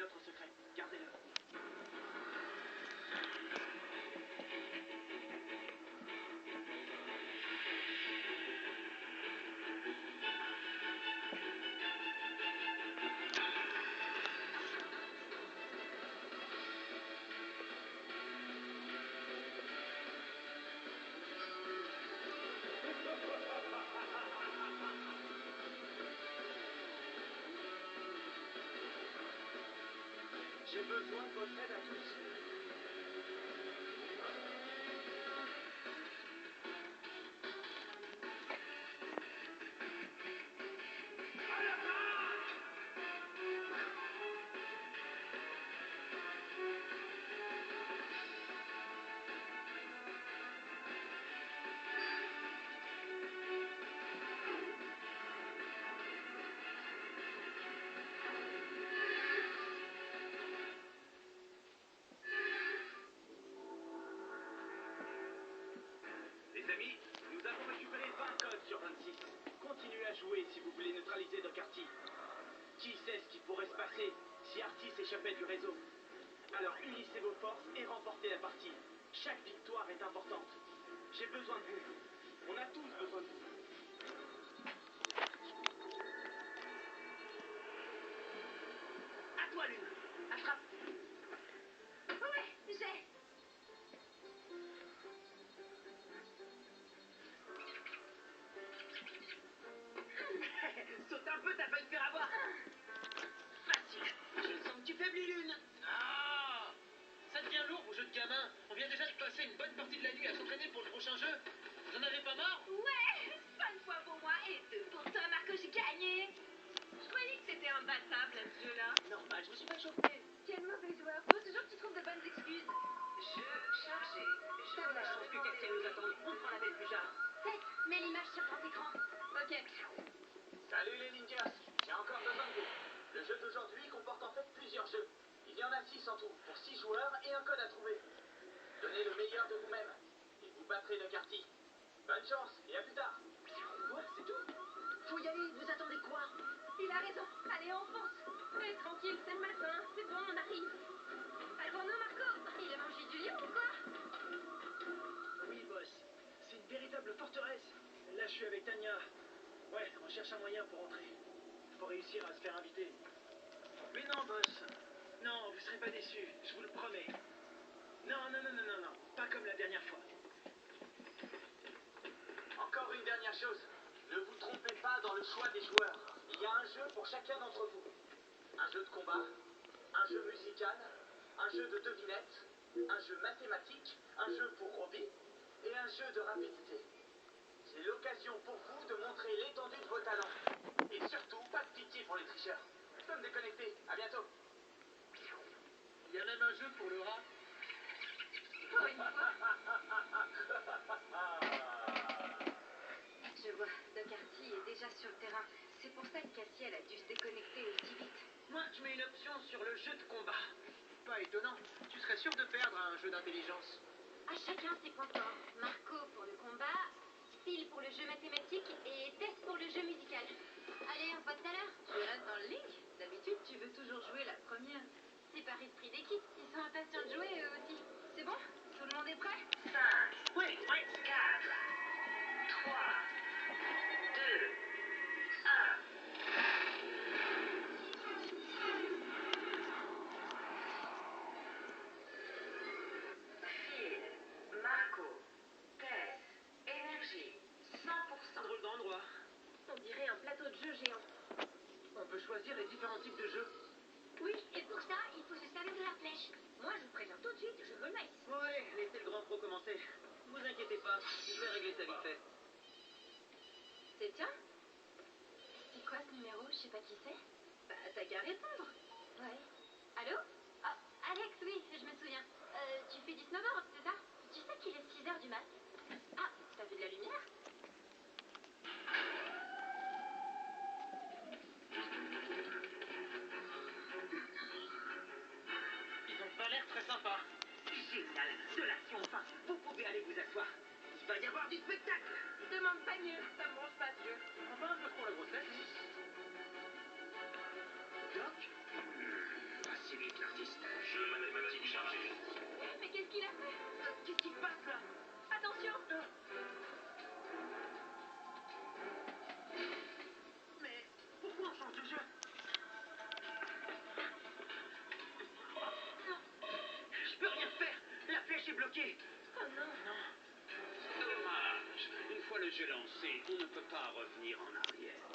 notre secret. Gardez-le. J'ai besoin de votre aide à tous. Les amis, nous avons récupéré 20 codes sur 26. Continuez à jouer si vous voulez neutraliser Doc-Arty. Qui sait ce qui pourrait se passer si Arty s'échappait du réseau? Alors unissez vos forces et remportez la partie. Chaque victoire est importante. J'ai besoin de vous. On a tous besoin de vous. À toi, Lune. Attrape. Ouais, j'ai. Saute un peu, t'as pas de faire avoir. Facile. Je sens que tu faiblis, Lune. Ah, ça devient lourd vos jeux de gamin. On vient déjà de passer une bonne partie de la nuit à s'entraîner pour le prochain jeu. Vous en avez pas marre? Ouais, 5 fois pour moi et 2 pour toi, Marco, j'ai gagné. Je croyais que c'était imbattable, ce jeu-là. Normal, je me suis pas chauffé. Quel mauvais joueur. Faut toujours que tu trouves de bonnes excuses. Jeu chargé. T'as de la chance que Castiel nous attende. On prend la belle plus tard. Tête, mets l'image sur grand écran. Ok. Salut les ninjas. J'ai encore besoin de vous. Le jeu d'aujourd'hui comporte en fait plusieurs jeux. Il y en a 6 en tout, pour 6 joueurs et un code à trouver. Donnez le meilleur de vous-même et vous battrez Doc-Arty. Bonne chance et à plus tard. Quoi? C'est tout? Faut y aller, vous attendez quoi? Il a raison. Allez, on fonce. Mais tranquille, c'est le matin. C'est bon, on arrive. Attends-nous, Marco. Il a mangé du lion ou quoi? Oui, boss. C'est une véritable forteresse. Là, je suis avec Tania. Ouais, on cherche un moyen pour entrer. Faut réussir à se faire inviter. Mais non, boss. Non, vous serez pas déçus, je vous le promets. Non, non, non, non, non, non. Pas comme la dernière fois. Encore une dernière chose. Ne vous trompez pas dans le choix des joueurs. Il y a un jeu pour chacun d'entre vous. Un jeu de combat, un jeu musical, un jeu de devinette, un jeu mathématique, un jeu pour Robbie et un jeu de rapidité. C'est l'occasion pour vous de montrer l'étendue de vos talents. Et surtout, pas de pitié pour les tricheurs. Je peux me déconnecter. À bientôt. Il y a même un jeu pour le rat. Pour une fois. Je vois, Doc-Arty est déjà sur le terrain. C'est pour ça que Cassiel a dû se déconnecter aussi vite. Moi, je mets une option sur le jeu de combat. Pas étonnant. Tu serais sûr de perdre à un jeu d'intelligence. À chacun ses points forts. Marco pour le combat, Phil pour le jeu mathématique et Tess pour le jeu musical. Allez, on se voit tout à l'heure. Tu restes dans le link. D'habitude, tu veux toujours jouer la première. C'est par esprit d'équipe. Ils sont impatients de jouer eux aussi. C'est bon? Tout le monde est prêt? 5, oui, 4, 3, 2, 1. Phil, Marco, Tess, énergie, 100%. Drôle d'endroit. On dirait un plateau de jeu géant. On peut choisir les différents types de jeux. Oui, et pour ça, il faut se servir de la flèche. Moi, je vous préviens tout de suite, je veux le maïs. Ouais, laissez le grand pro commencer. Vous inquiétez pas, je vais régler ça vite fait. C'est le tien? C'est quoi ce numéro? Je sais pas qui c'est. Bah, t'as qu'à répondre. Ouais. Allô? Ah, Alex, oui, je me souviens. Tu fais du snowboard, c'est ça? Tu sais qu'il est 6 heures du mat? Ah, t'as vu de la lumière? Ils ont pas l'air très sympas. Génial, de l'action enfin. Vous pouvez aller vous asseoir. Il va y avoir du spectacle. Demande pas mieux, ça me branche pas ce jeu. Enfin un peu pour la grosse tête. Doc? Facile. le jeu lancé, on ne peut pas revenir en arrière.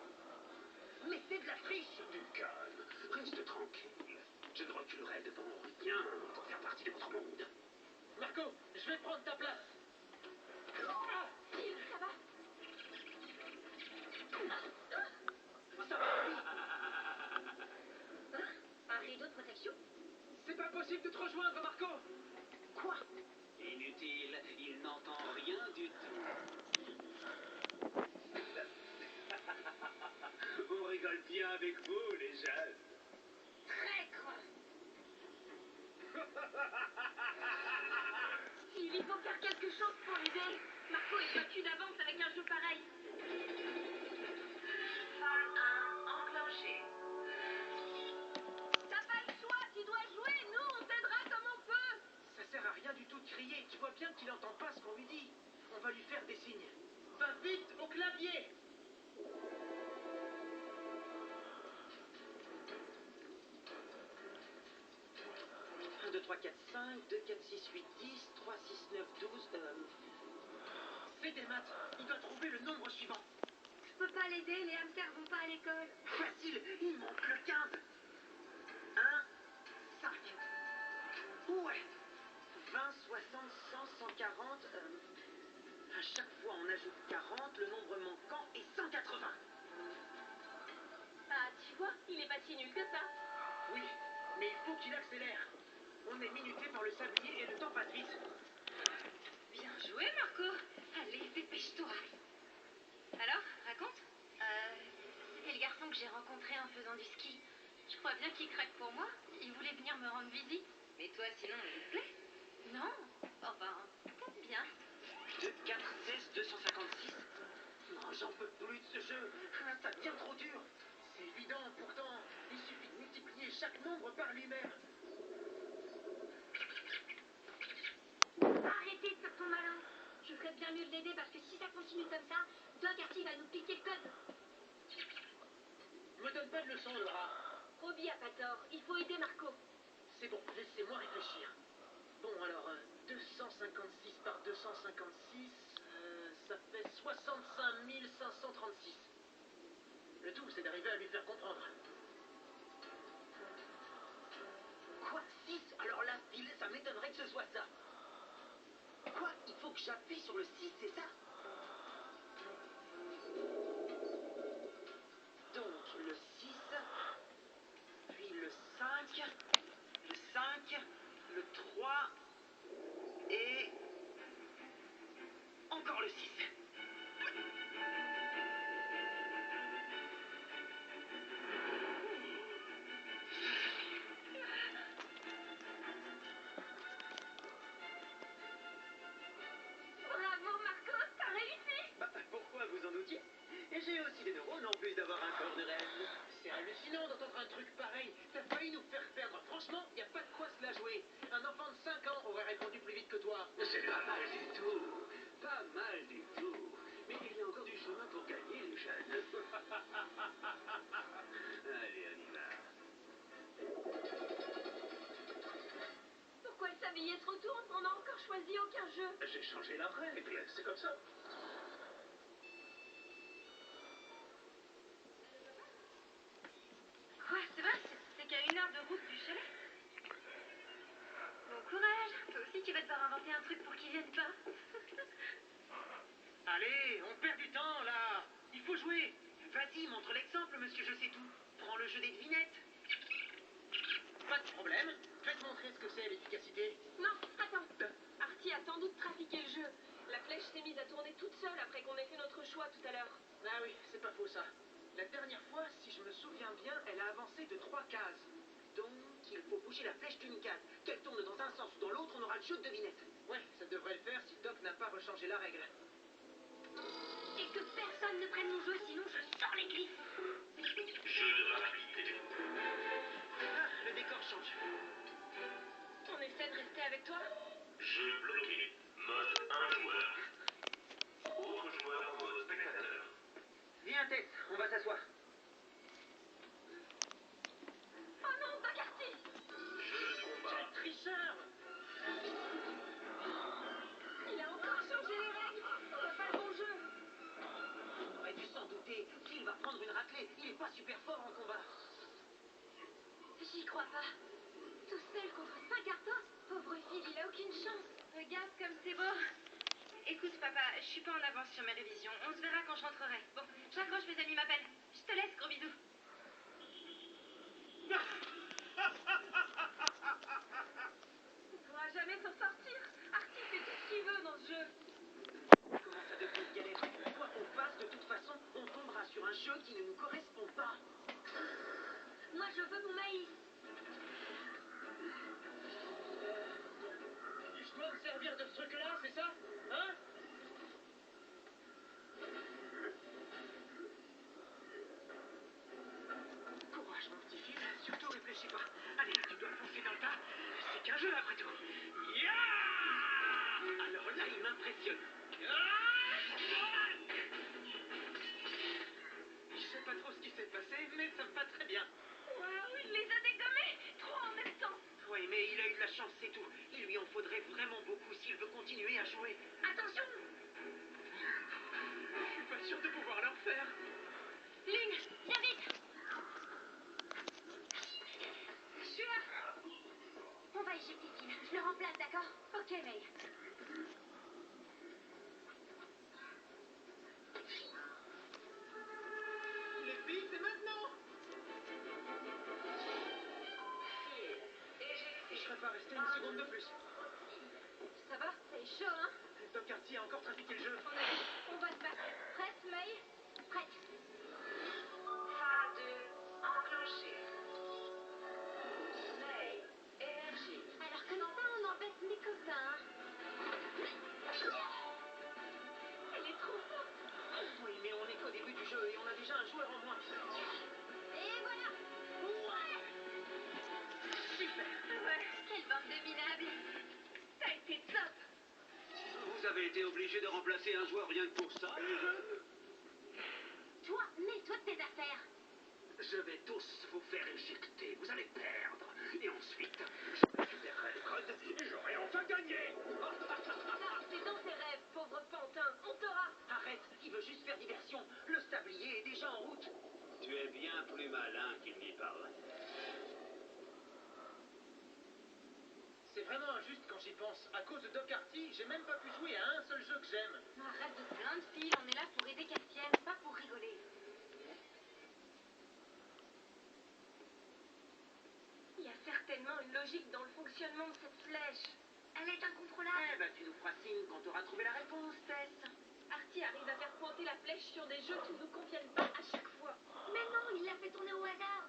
Mais c'est de la triche. Du calme, reste tranquille. Je ne reculerai devant rien pour faire partie de votre monde. Marco, je vais prendre ta place. Ah, Phil, ça va? Ça va, oui. Un rideau de protection? c'est pas possible de te rejoindre, Marco. Quoi? Inutile, il n'entend rien du tout. On rigole bien avec vous, les jeunes. Traître! Phil, il faut faire quelque chose pour l'aider. Marco est battu d'avance avec un jeu pareil. Phase 1 enclenché. T'as pas le choix, tu dois jouer. Nous, on t'aidera comme on peut. Ça sert à rien du tout de crier. Tu vois bien qu'il entend pas ce qu'on lui dit. On va lui faire des signes. Va vite au clavier. 1, 2, 3, 4, 5, 2, 4, 6, 8, 10, 3, 6, 9, 12, Fais des maths. Il doit trouver le nombre suivant. Je peux pas l'aider, les hamsters vont pas à l'école. Facile, il manque le 15. 1, 5. Ouais. 20, 60, 100, 140. À chaque fois, on ajoute 40. Le nombre manquant est 180. Ah, tu vois, il est pas si nul que ça. Oui, mais il faut qu'il accélère. On est minuté par le sablier et le temps passe vite. Bien joué, Marco. Allez, dépêche-toi. Alors, raconte. C'est le garçon que j'ai rencontré en faisant du ski. Je crois bien qu'il craque pour moi. Il voulait venir me rendre visite. Mais toi, sinon, il te plaît? Non. Enfin, peut-être bien. 2, 4, 16, 256. Non, j'en peux plus de ce jeu. Ah, ça devient trop dur. C'est évident, pourtant. Il suffit de multiplier chaque nombre par lui-même. Arrêtez de faire ton malin. Je ferais bien mieux de l'aider parce que si ça continue comme ça, Doc Artie va nous piquer le code. Me donne pas de leçon, Laura. Robbie a pas tort. Il faut aider Marco. C'est bon, laissez-moi réfléchir. Bon, alors, 256 par 256, ça fait 65 536. Le tout, c'est d'arriver à lui faire comprendre. Quoi, 6? Alors là, pile, ça m'étonnerait que ce soit ça. Quoi? Il faut que j'appuie sur le 6, c'est ça? Donc, le 6, puis le 5, le 5, le 3, et encore le 6. Bravo Marco, t'as réussi. Bah, pourquoi vous en doutiez? Et j'ai aussi des neurones en plus d'avoir un corps de rêve. C'est hallucinant d'entendre un truc pareil. T'as failli nous faire perdre. Franchement, y a pas de quoi se la jouer. Un enfant de 5 ans aurait répondu plus vite que toi. C'est pas mal du tout. Pas mal du tout. Mais il y a encore du chemin pour gagner, les jeunes. Allez, on y va. Pourquoi le sablier se retourne? On n'a encore choisi aucun jeu. J'ai changé la règle, c'est comme ça. Quoi, c'est vrai? C'est qu'à 1 heure de route du chalet. Bon courage. Toi aussi, tu vas devoir inventer un truc pour qu'ils viennent pas. Allez, on perd du temps, là. Il faut jouer. Vas-y, montre l'exemple, monsieur Je sais tout. Prends le jeu des devinettes. Pas de problème. Faites montrer ce que c'est l'efficacité. Non, attends. Artie a sans doute trafiqué le jeu. La flèche s'est mise à tourner toute seule après qu'on ait fait notre choix tout à l'heure. Ah oui, c'est pas faux ça. La dernière fois, si je me souviens bien, elle a avancé de 3 cases. Donc, il faut bouger la flèche d'une case. Qu'elle tourne dans un sens ou dans l'autre, on aura le jeu de devinettes. Ouais, ça devrait le faire si Doc n'a pas rechangé la règle. Et que personne ne prenne mon jeu, sinon je sors les griffes. Jeu de rapidité. Ah, le décor change. On essaie de rester avec toi? Jeu bloqué. Mode 1 joueur. Autre joueur en mode spectateur. Viens, Tess, on va s'asseoir. Oh non, Doc Artie! Jeu de combat. Quel tricheur! Il a encore changé les règles. On n'a pas le bon jeu. crois pas. Tout seul contre 5 Arthos. Pauvre fille, il a aucune chance. Regarde comme c'est beau. Écoute, papa, je suis pas en avance sur mes révisions. On se verra quand je rentrerai. Bon, j'accroche, mes amis m'appellent. Je te laisse, gros bisous. Il pourra jamais s'en sortir. Artie fait tout ce qu'il veut dans ce jeu. Comment ça devient une galère? Quoi qu'on fasse, de toute façon, on tombera sur un jeu qui ne nous correspond pas. Moi, je veux mon maïs. Je dois me servir de ce truc-là, c'est ça? Hein? Courage, mon petit fils, surtout réfléchis pas. Allez, tu dois foncer dans le tas. C'est qu'un jeu après tout. Ya! Alors là, il m'impressionne. Je sais pas trop ce qui s'est passé, mais ça me va très bien. Waouh, il les a dégommés. 3 en même temps. Oui, mais il a eu de la chance, c'est tout. Il lui en faudrait vraiment beaucoup s'il veut continuer à jouer. Attention. Je suis pas sûr de pouvoir leur faire. Lune, viens vite. Je suis là. On va éjecter Phil. Je le remplace, d'accord? Ok, May. Les filles, c'est maintenant. Je serais pas resté une seconde de plus. Ça va? C'est chaud, hein? Doc Artie a encore trafiqué le jeu. On va se battre. Prête, May? Prête. Phase 2 enclenchée. May, énergie. Alors comme ça, on embête mes copains. Elle est trop forte. Oui, mais on est qu'au début du jeu et on a déjà un joueur en moins. Et voilà. Ouais! Super! Ouais, quelle bande de minables. T'as été top. Vous avez été obligé de remplacer un joueur rien que pour ça, les jeunes? Toi, mets-toi de tes affaires. Je vais tous vous faire éjecter, vous allez perdre. Et ensuite, je récupérerai le code et j'aurai enfin gagné. Ça, c'est dans tes rêves, pauvre pantin. On t'aura. Arrête, il veut juste faire diversion. Le sablier est déjà en route. Tu es bien plus malin qu'il n'y paraît. C'est vraiment injuste quand j'y pense. À cause de Doc Artie, j'ai même pas pu jouer à un seul jeu que j'aime. Arrête de te plaindre, Phil. On est là pour aider Cassienne, pas pour rigoler. Il y a certainement une logique dans le fonctionnement de cette flèche. Elle est incontrôlable. Eh ben, tu nous feras signe quand tu auras trouvé la réponse, Tess. Artie arrive à faire pointer la flèche sur des jeux qui ne nous conviennent pas à chaque fois. Mais non, il l'a fait tourner au hasard.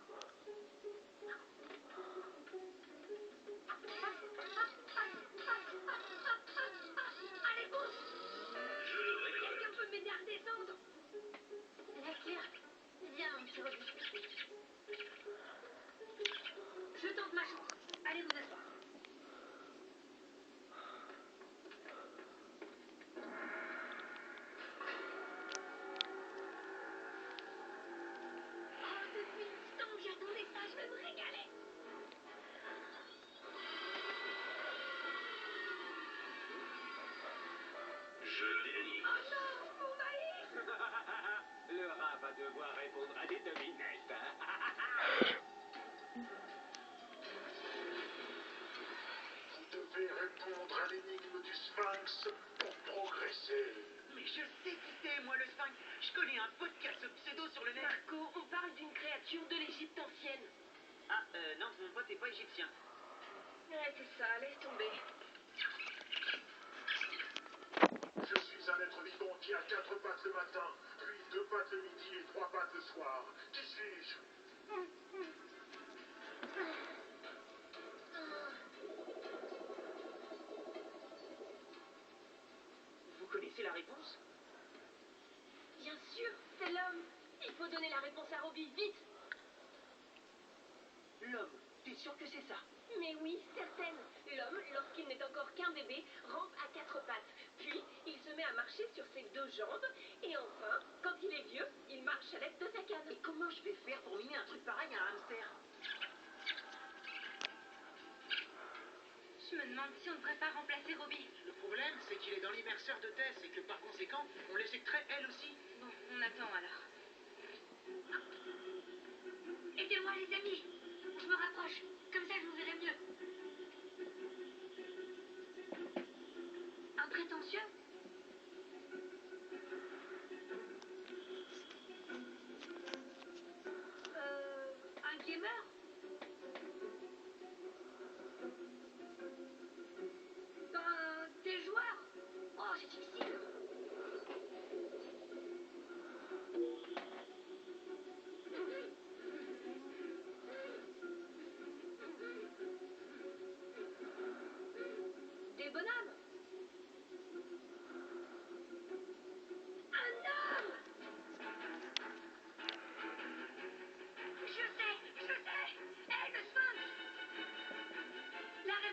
Allez, pousse. Quelqu'un peut m'aider à descendre. Bien sûr. Viens, mon petit Roby. Je tente ma chance. Allez vous asseoir. Oh, depuis l'instant que j'attendais ça, je vais me régaler. Je dénie. Oh non, mon maïs. Le rat va devoir répondre à des devinettes. Vous devez répondre à l'énigme du Sphinx pour progresser. Mais je sais qui c'est, moi, le Sphinx. Je connais un pote qui a ce pseudo sur le net. Marco, on parle d'une créature de l'Égypte ancienne. Ah, non, mon pote est pas égyptien. Ouais, c'est ça, laisse tomber. Je suis un être vivant qui a 4 pattes le matin, puis 2 pattes le midi et 3 pattes le soir. Qui suis-je? Vous connaissez la réponse? Bien sûr, c'est l'homme. Il faut donner la réponse à Roby, vite. L'homme. T'es sûr que c'est ça? Mais oui, certaine. L'homme, lorsqu'il n'est encore qu'un bébé, rampe à 4 pattes. Puis, il se met à marcher sur ses 2 jambes. Et enfin, quand il est vieux, il marche à l'aide de sa canne. Et comment je vais faire pour miner un truc pareil à un hamster? Je me demande si on ne devrait pas remplacer Roby. Le problème, c'est qu'il est dans l'immerseur de Tess et que par conséquent, on l'éjecterait elle aussi. Bon, on attend alors. Aidez-moi les amis. Je me rapproche.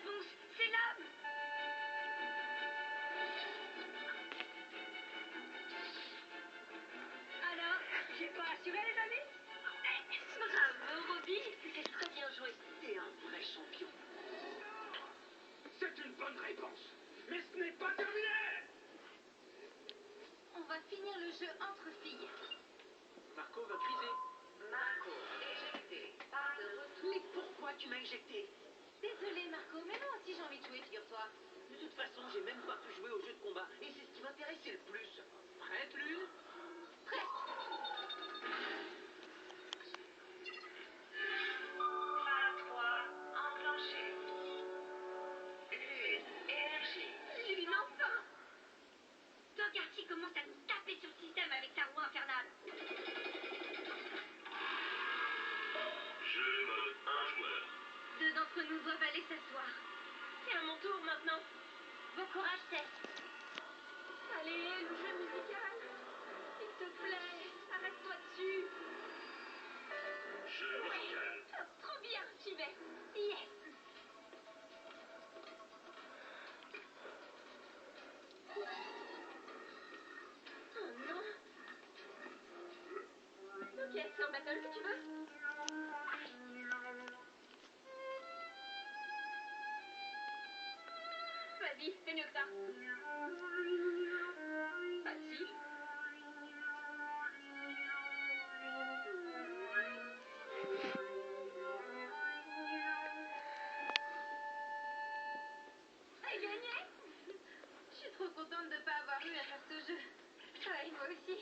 réponse, c'est l'âme. Alors, j'ai pas assuré les amis? Bravo, Robbie, c'est très bien joué. T'es un vrai champion. C'est une bonne réponse. Mais ce n'est pas terminé. On va finir le jeu entre filles. Marco va griser. Marco, éjecté. Pas de retour. Mais pourquoi tu m'as éjecté? Désolée, Marco, mais moi aussi j'ai envie de jouer, figure-toi. De toute façon, j'ai même pas pu jouer au jeu de combat. Et c'est ce qui m'intéressait le plus. Prête, Lune? Presque. Phase 3 enclenchée. Lune, énergie. Lune, enfin! Togarty commence à nous taper sur le système avec sa roue infernale. Jeu mode 1 joueur. Deux d'entre nous doivent aller s'asseoir. C'est à mon tour maintenant. Bon courage, Tess. Allez, le jeu musical. S'il te plaît, arrête-toi dessus. Jeu musical. Oh, trop bien, j'y vais. Yes. Oh non. Ok, c'est un battle que tu veux? Vas-y, fais mieux que ça. Facile. J'ai gagné. Je suis trop contente de ne pas avoir eu à faire ce jeu. Ouais, moi aussi.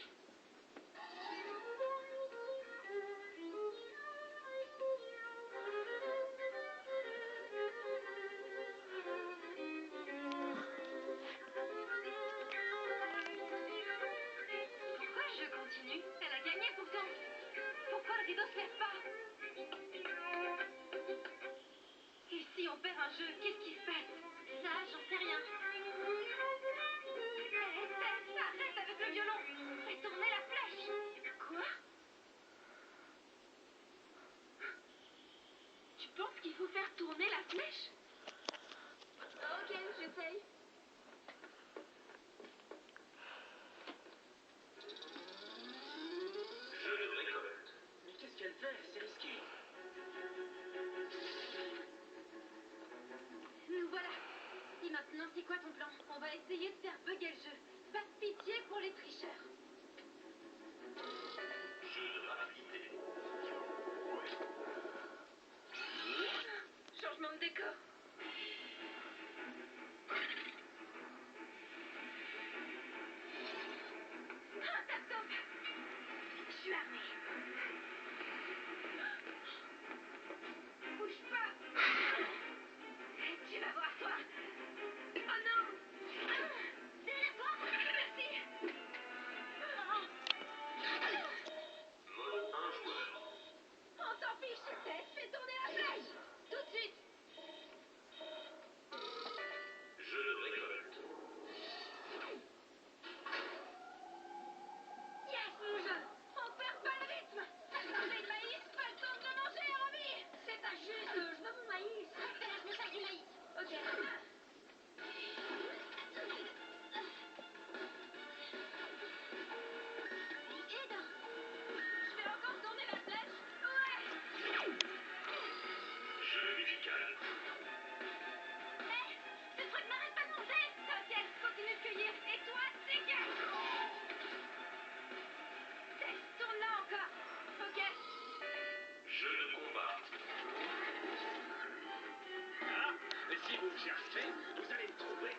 Pourquoi je continue? Elle a gagné pourtant. Pourquoi le rideau se lève pas? Et si on perd un jeu, qu'est-ce qui se passe? Ça, j'en sais rien. Tess, arrête avec le violon. Fais tourner la flèche. Quoi? Tu penses qu'il faut faire tourner la flèche? Ok, j'essaye. Jeu de récolte. Mais qu'est-ce qu'elle fait? C'est risqué. Nous voilà. Et maintenant, c'est quoi ton plan? On va essayer de faire bugger le jeu. Pas de pitié pour les tricheurs. Jeu de rapidité. Changement de décor. Ah, ça tombe. Je suis armée. Bouge pas. Tu vas voir, toi. Oh non. Derrière toi. Merci. Mode 1 joueur. On s'en fiche, Tess. Fais tourner la flèche. Tout de suite. Jeu de récolte. Yes, mon jeu. On perd pas le rythme. T'as mangé de maïs, pas le temps de le manger, Robbie. C'est pas juste. Je veux mon maïs. Préfère que je me fasse du maïs. Ok. Aide. Je fais encore tourner la flèche. Ouais. Jeu musical. Hé, ce truc n'arrête pas de monter. T'inquiète, continue de cueillir. Et toi, dégage. Tess, tourne là encore. Ok. Jeu de combat. Ah, et si vous me cherchez, vous allez me trouver.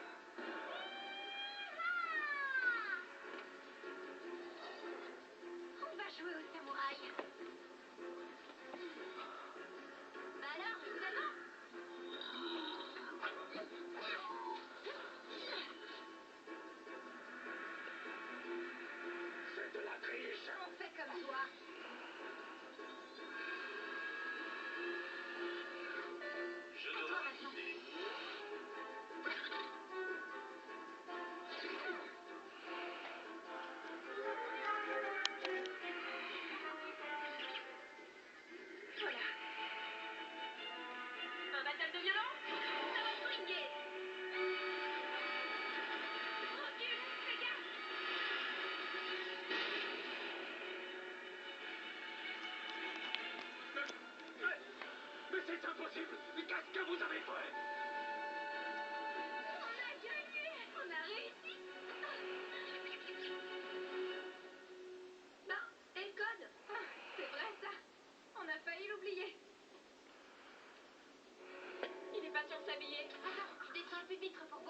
On va jouer au samouraï. Bah alors, je vous attends. C'est de la triche. On fait comme toi. Jeu À de toi maintenant. rapidité.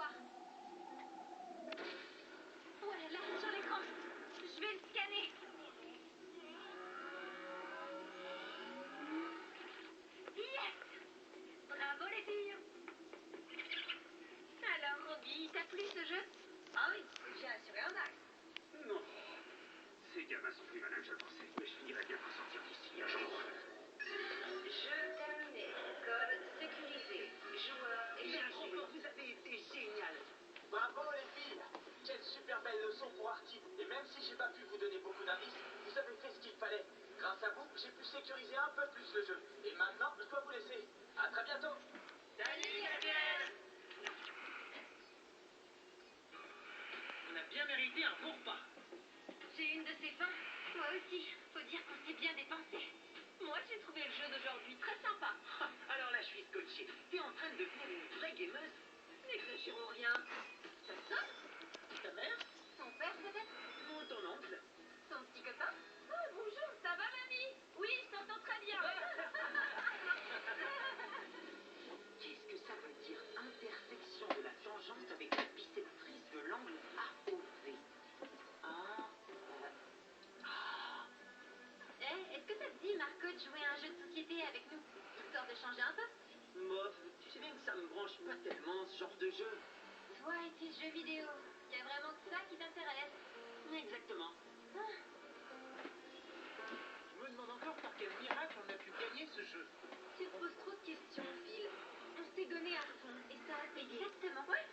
voir. Oh là là, sur l'écran. Je vais le scanner. Yes! Bravo les filles. Alors, Robbie, t'as plu ce jeu? Ah oui, j'ai assuré un max. Non. Ces gamins sont plus malins que je le pensais, mais je finirai bien par sortir d'ici un jour. Jeu terminé. Code sécurisé. Joueur émergé. Vous avez été génial. Bravo les filles. Quelle super belle leçon pour Artie. Et même si j'ai pas pu vous donner beaucoup d'indices, vous avez fait ce qu'il fallait. Grâce à vous, j'ai pu sécuriser un peu plus le jeu. Et maintenant, je dois vous laisser. À très bientôt. Salut, Gabriel. On a bien mérité un bon repas. J'ai une de ces fins. Moi aussi. Faut dire qu'on s'est bien dépensé. Moi, j'ai trouvé le jeu d'aujourd'hui très sympa. Alors là, je suis scotché. T'es en train de devenir une vraie gameuse. N'exagérons rien. Ça sonne? Ta mère Ton père peut-être? ou ton oncle? Ton petit copain? Ah, bonjour, ça va, mamie? Oui, je t'entends très bien. Qu'est-ce que ça veut dire intersection de la tangente avec la bisectrice de l'angle AOV? Est-ce que ça te dit, Marco, de jouer à un jeu de société avec nous? Histoire de changer un peu? Bof, tu sais bien que ça me branche pas tellement ce genre de jeu. Toi et tes jeux vidéo. Y a vraiment que ça qui t'intéresse? Exactement. Je me demande encore par quel miracle on a pu gagner ce jeu. Tu te poses trop de questions, Phil. On s'est donné à fond et ça a payé. Exactement. Ouais,